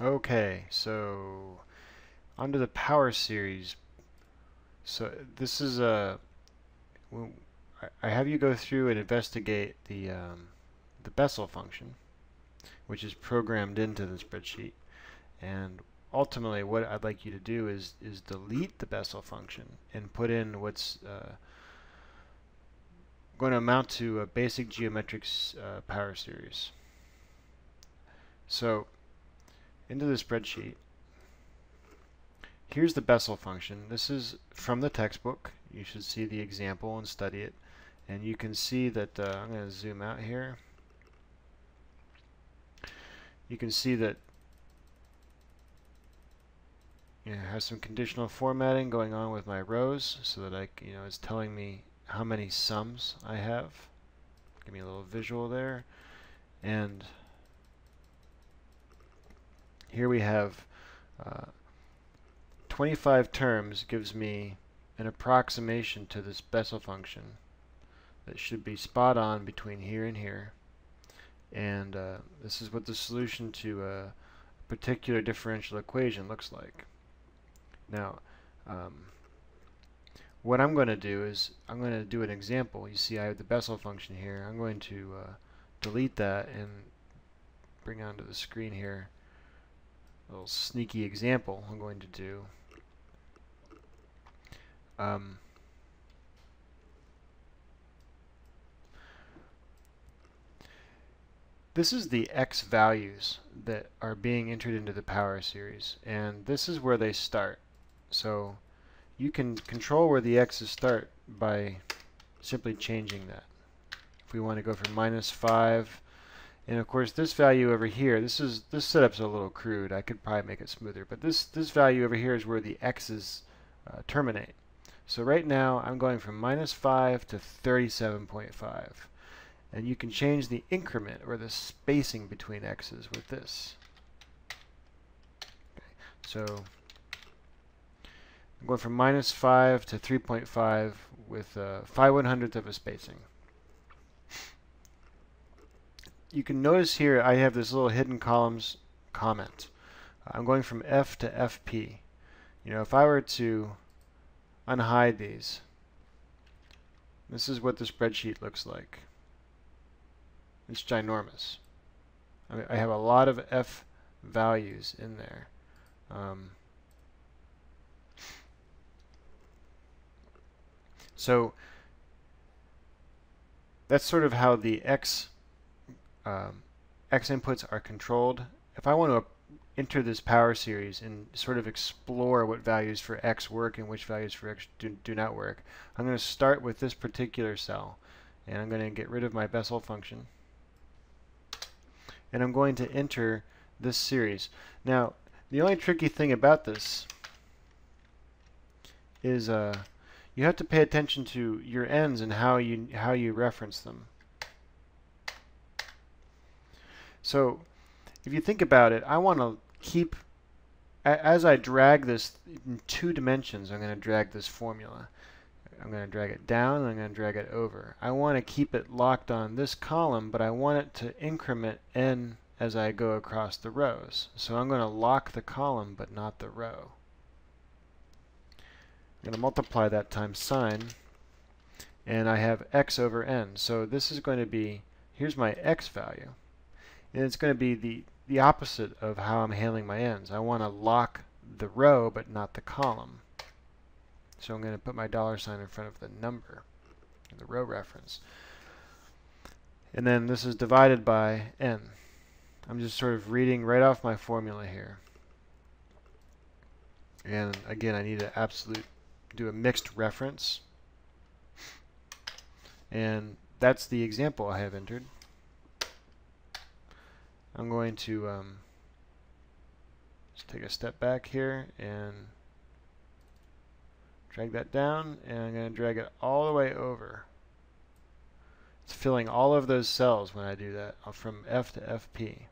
Okay, so onto the power series. So this is I have you go through and investigate the Bessel function, which is programmed into the spreadsheet. And ultimately, what I'd like you to do is delete the Bessel function and put in what's going to amount to a basic geometric power series. So into the spreadsheet, here's the Bessel function. This is from the textbook. You should see the example and study it. And you can see that, I'm going to zoom out here. You can see that it has some conditional formatting going on with my rows so that it's telling me how many sums I have. Give me a little visual there. And here we have 25 terms gives me an approximation to this Bessel function that should be spot on between here and here. And this is what the solution to a particular differential equation looks like. Now, what I'm going to do is I'm going to do an example. You see I have the Bessel function here. I'm going to delete that and bring onto the screen here a little sneaky example I'm going to do. This is the x values that are being entered into the power series, and this is where they start. So you can control where the x's start by simply changing that. If we want to go from -5, and of course this value over here, this setup's a little crude. I could probably make it smoother, but this value over here is where the x's terminate. So right now I'm going from -5 to 37.5. And you can change the increment or the spacing between x's with this. Okay. So I'm going from -5 to 3.5 with 5/100th of a spacing. You can notice here I have this little hidden columns comment. I'm going from F to FP. If I were to unhide these, this is what the spreadsheet looks like. It's ginormous. I have a lot of F values in there. So that's sort of how the X inputs are controlled. If I want to enter this power series and sort of explore what values for X work and which values for X do not work, I'm going to start with this particular cell, and I'm going to get rid of my Bessel function. And I'm going to enter this series. Now, the only tricky thing about this is you have to pay attention to your ends and how you reference them. So, if you think about it, I want to keep, as I drag this in 2 dimensions, I'm going to drag this formula. I'm going to drag it down and I'm going to drag it over. I want to keep it locked on this column, but I want it to increment n as I go across the rows. So I'm going to lock the column but not the row. I'm going to multiply that times sign, and I have x over n. So this is going to be, here's my x value, and it's going to be the opposite of how I'm handling my n's. I want to lock the row but not the column. So I'm going to put my $sign in front of the number, the row reference. And then this is divided by n. I'm just sort of reading right off my formula here. And again, I need to do a mixed reference. And that's the example I have entered. I'm going to just take a step back here and drag that down, and I'm going to drag it all the way over. It's filling all of those cells when I do that, from F to FP.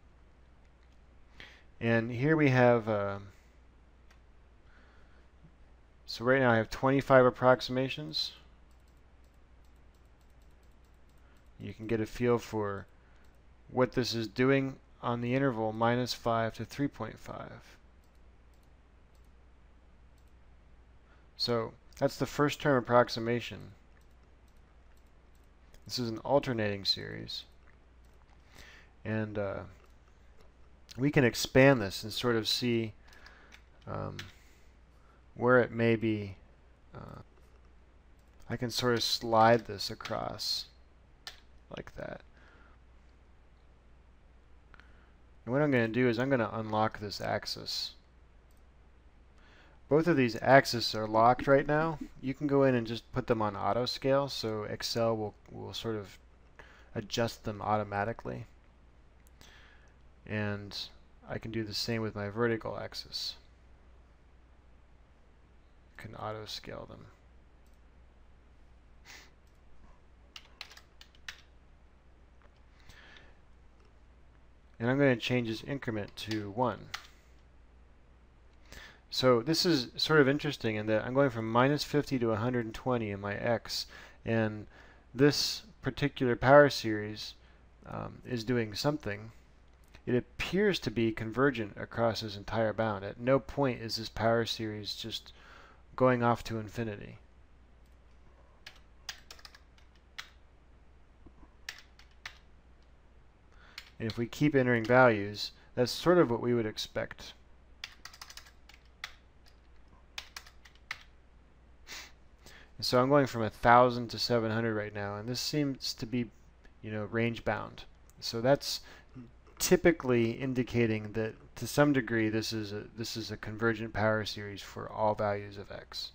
And here we have, so right now I have 25 approximations. You can get a feel for what this is doing on the interval -5 to 3.5. So that's the first term approximation. This is an alternating series. And we can expand this and sort of see where it may be. I can sort of slide this across like that. And what I'm going to do is I'm going to unlock this axis. Both of these axes are locked right now. You can go in and just put them on auto scale, so Excel will sort of adjust them automatically. And I can do the same with my vertical axis. I can auto scale them. And I'm going to change this increment to 1. So this is sort of interesting in that I'm going from -50 to 120 in my x, and this particular power series is doing something. It appears to be convergent across this entire bound. At no point is this power series just going off to infinity. And if we keep entering values, that's sort of what we would expect. And so I'm going from 1,000 to 700 right now, and this seems to be, range bound. So that's typically indicating that to some degree this is a convergent power series for all values of x.